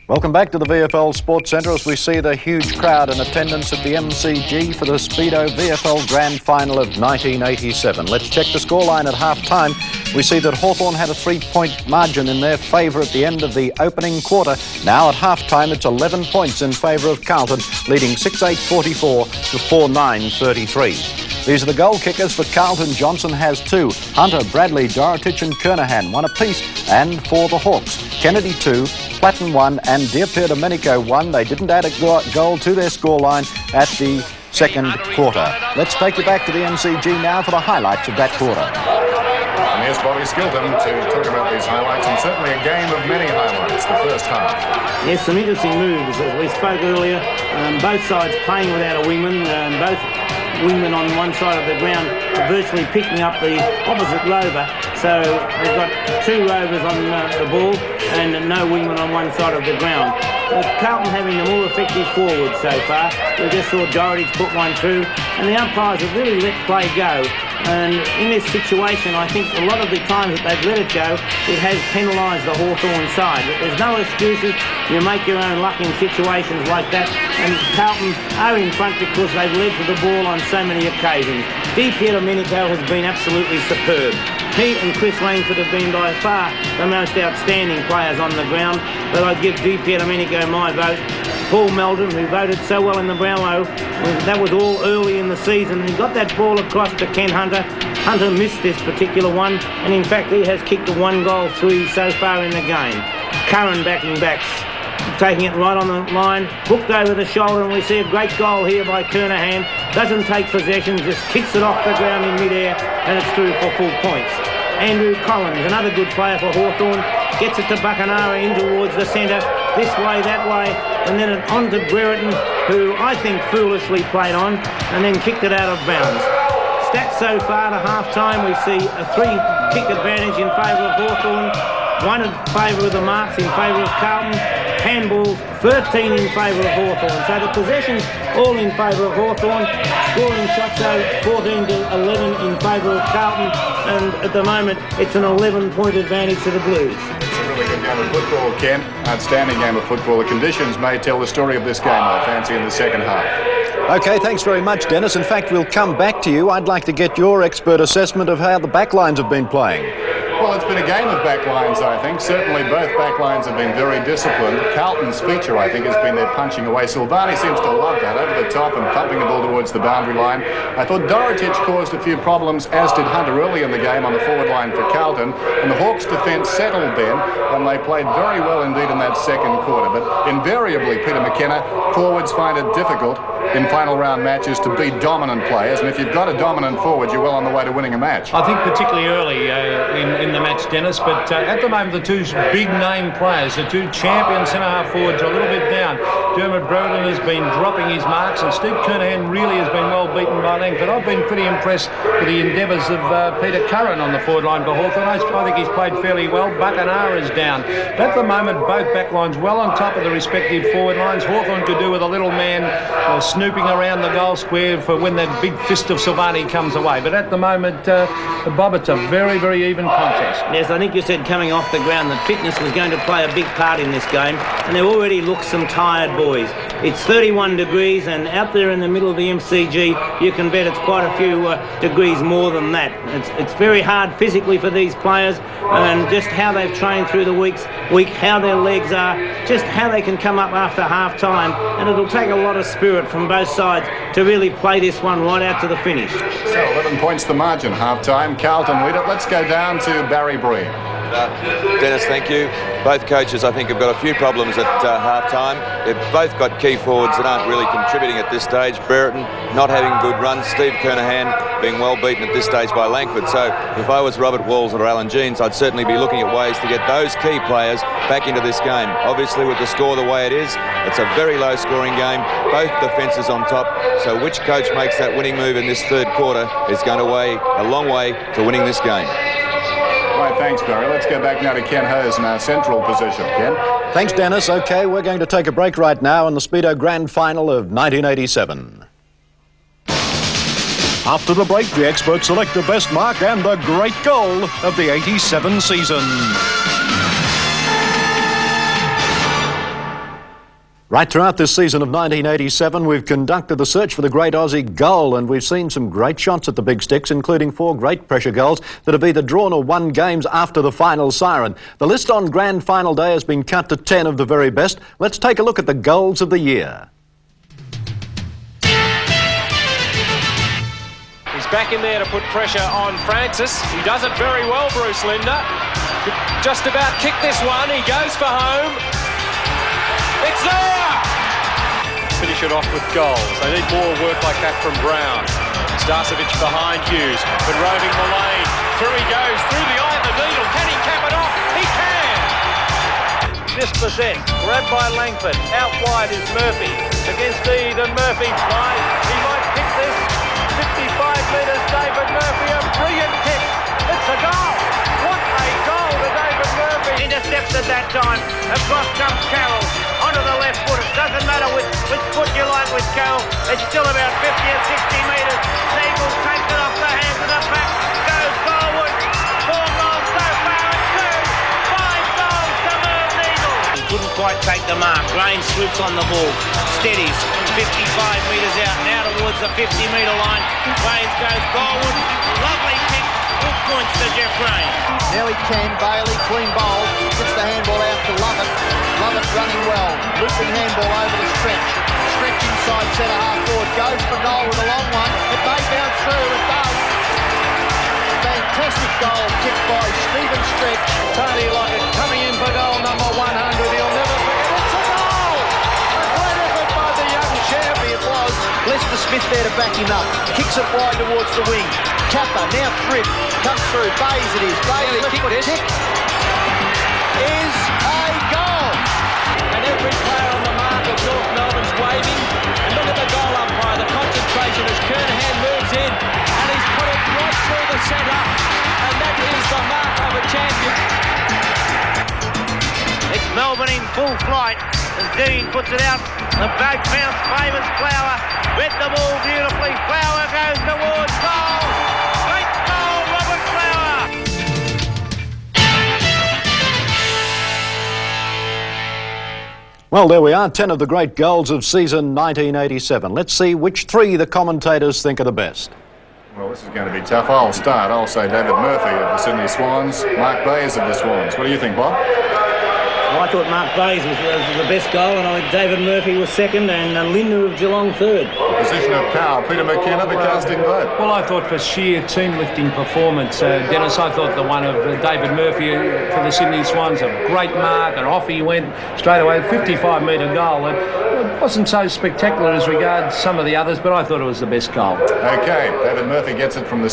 Welcome back to the VFL Sports Centre as we see the huge crowd in attendance at the MCG for the Speedo VFL Grand Final of 1987. Let's check the scoreline at half-time. We see that Hawthorn had a 3-point margin in their favour at the end of the opening quarter. Now at half-time it's 11 points in favour of Carlton, leading 6-8-44 to 4-9-33. These are the goal kickers for Carlton. Johnson has 2. Hunter, Bradley, Dorotich and Kernahan 1 apiece. And for the Hawks, Kennedy 2, Platten 1 and Dearpere Domenico 1. They didn't add a goal to their scoreline at the second quarter. Let's take you back to the MCG now for the highlights of that quarter. And here's Bobby Skilton to talk about these highlights, and certainly a game of many highlights, the first half. Yes, some interesting moves. As we spoke earlier, both sides playing without a wingman, both wingmen on one side of the ground virtually picking up the opposite rover. So we've got 2 rovers on the ball and no wingman on one side of the ground. Carlton having the more effective forward so far. We just saw Dorotich put one through, and the umpires have really let play go. And in this situation, I think a lot of the times that they've let it go, it has penalised the Hawthorn side. But there's no excuses. You make your own luck in situations like that. And Carlton are in front because they've led to the ball on so many occasions. Dearpere Domenico has been absolutely superb. He and Chris Langford have been by far the most outstanding players on the ground, but I'd give Dearpere Domenico my vote. Paul Meldon, who voted so well in the Brownlow, that was all early in the season. He got that ball across to Ken Hunter. Hunter missed this particular one, and in fact he has kicked a 1-goal 3 so far in the game. Curran backing back, taking it right on the line, hooked over the shoulder, and we see a great goal here by Kernahan. Doesn't take possession, just kicks it off the ground in midair, and it's through for full points. Andrew Collins, another good player for Hawthorn, gets it to Buckenara in towards the centre, this way, that way, and then on to Brereton, who I think foolishly played on, and then kicked it out of bounds. Stats so far to half-time, we see a 3-kick advantage in favour of Hawthorn, 1 in favour of the Marks, in favour of Carlton, handballs 13 in favour of Hawthorn. So the possessions all in favour of Hawthorn, scoring shots out 14 to 11 in favour of Carlton, and at the moment it's an 11-point advantage to the Blues. It's a really good game of football, Ken. Outstanding game of football. The conditions may tell the story of this game, I fancy, in the second half. OK, thanks very much, Dennis. In fact, we'll come back to you. I'd like to get your expert assessment of how the backlines have been playing. Well, it's been a game of backlines, I think. Certainly both backlines have been very disciplined. Carlton's feature, I think, has been their punching away. Silvani seems to love that, over the top and thumping the ball towards the boundary line. I thought Dorotich caused a few problems, as did Hunter early in the game on the forward line for Carlton. And the Hawks' defence settled then, and they played very well indeed in that second quarter. But invariably, Peter McKenna, forwards find it difficult in final round matches to be dominant players. And if you've got a dominant forward, you're well on the way to winning a match. I think particularly early in the match, Dennis, but at the moment the 2 big name players, the 2 champion centre-half forwards, are a little bit down. Dermot Brereton has been dropping his marks, and Steve Kernahan really has been well beaten by Langford. I've been pretty impressed with the endeavours of Peter Curran on the forward line for Hawthorn. I think he's played fairly well. Buckenara is down. But at the moment, both back lines well on top of the respective forward lines. Hawthorn could do with a little man snooping around the goal square for when that big fist of Silvani comes away. But at the moment, Bob, it's a very, very even contest. Yes, I think you said coming off the ground that fitness was going to play a big part in this game, and there already look some tired boys. It's 31 degrees, and out there in the middle of the MCG, you can bet it's quite a few degrees more than that. It's very hard physically for these players, and just how they've trained through the week, how their legs are, just how they can come up after half-time, and it'll take a lot of spirit from both sides to really play this one right out to the finish. So 11 points the margin, half-time. Carlton lead it. Let's go down to Barry Breen. Dennis, thank you. Both coaches, I think, have got a few problems at half-time. They've both got key forwards that aren't really contributing at this stage. Brereton not having good runs. Steve Kernahan being well beaten at this stage by Langford. So if I was Robert Walls or Alan Jeans, I'd certainly be looking at ways to get those key players back into this game. Obviously, with the score the way it is, it's a very low-scoring game. Both defences on top. So which coach makes that winning move in this third quarter is going to weigh a long way to winning this game. Right, thanks, Barry. Let's go back now to Ken Hose in our central position. Ken? Thanks, Dennis. OK, we're going to take a break right now in the Speedo Grand Final of 1987. After the break, the experts select the best mark and the great goal of the 87 season. Right throughout this season of 1987, we've conducted the search for the great Aussie goal, and we've seen some great shots at the big sticks, including 4 great pressure goals that have either drawn or won games after the final siren. The list on grand final day has been cut to 10 of the very best. Let's take a look at the goals of the year. He's back in there to put pressure on Francis. He does it very well, Bruce Linder. Could just about kick this one. He goes for home. It's there! Finish it off with goals. They need more work like that from Brown. Starcevic behind Hughes, but roving the lane. Through he goes, through the eye of the needle. Can he cap it off? He can! Dispossessed, grabbed by Langford. Out wide is Murphy. Against Eden, Murphy flies. He might kick this. 55 metres, David Murphy. A brilliant kick. It's a goal. What a goal to David Murphy. Intercepted that time. Across comes Carroll. Onto the left foot. It doesn't matter which foot you like with Carroll. It's still about 50 or 60 metres. Eagle takes it off the hands of the back. Goes forward. 4 goals so far and 2. 5 goals to Merv Eagle. He couldn't quite take the mark. Rain swoops on the ball. Steadies. 55 metres out. Now towards the 50-metre line. Rains goes forward. Lovely kick. Hook points to Jeff Rain. Now he can. Bailey, clean bowl. Gets the handball out to Lovett. Lovett running well. Looping handball over the stretch. Stretch inside centre half forward. Goes for goal with a long one. It may bounce through. It does. Fantastic goal kicked by Stephen Stretch. Tony Lockett coming in for goal number 100. He'll never forget. It's a goal! Great effort by the young champion. It was. Lester Smith there to back him up. Kicks it wide towards the wing. Kappa, now Thrift. Comes through. Bays it is. Bays left foot kick. Is a goal. And every player on the mark of North Melbourne's waving. And look at the goal umpire, the concentration as Kernahan moves in. And he's put it right through the centre. And that is the mark of a champion. It's Melbourne in full flight as Dean puts it out. The boat bounce favours Flower. Read the ball beautifully. Flower goes towards goal. Great goal, Robert Flower. Well, there we are, 10 of the great goals of season 1987. Let's see which 3 the commentators think are the best. Well, this is going to be tough. I'll start. I'll say David Murphy of the Sydney Swans, Mark Bayes of the Swans. What do you think, Bob? Well, I thought Mark Bayes was the best goal, and I think David Murphy was second, and Linda of Geelong third. Position of power, Peter McKenna, the casting vote. Well, I thought for sheer team-lifting performance, Dennis, I thought the one of David Murphy for the Sydney Swans, a great mark, and off he went straight away, 55-metre goal. It wasn't so spectacular as regards some of the others, but I thought it was the best goal. Okay, David Murphy gets it from the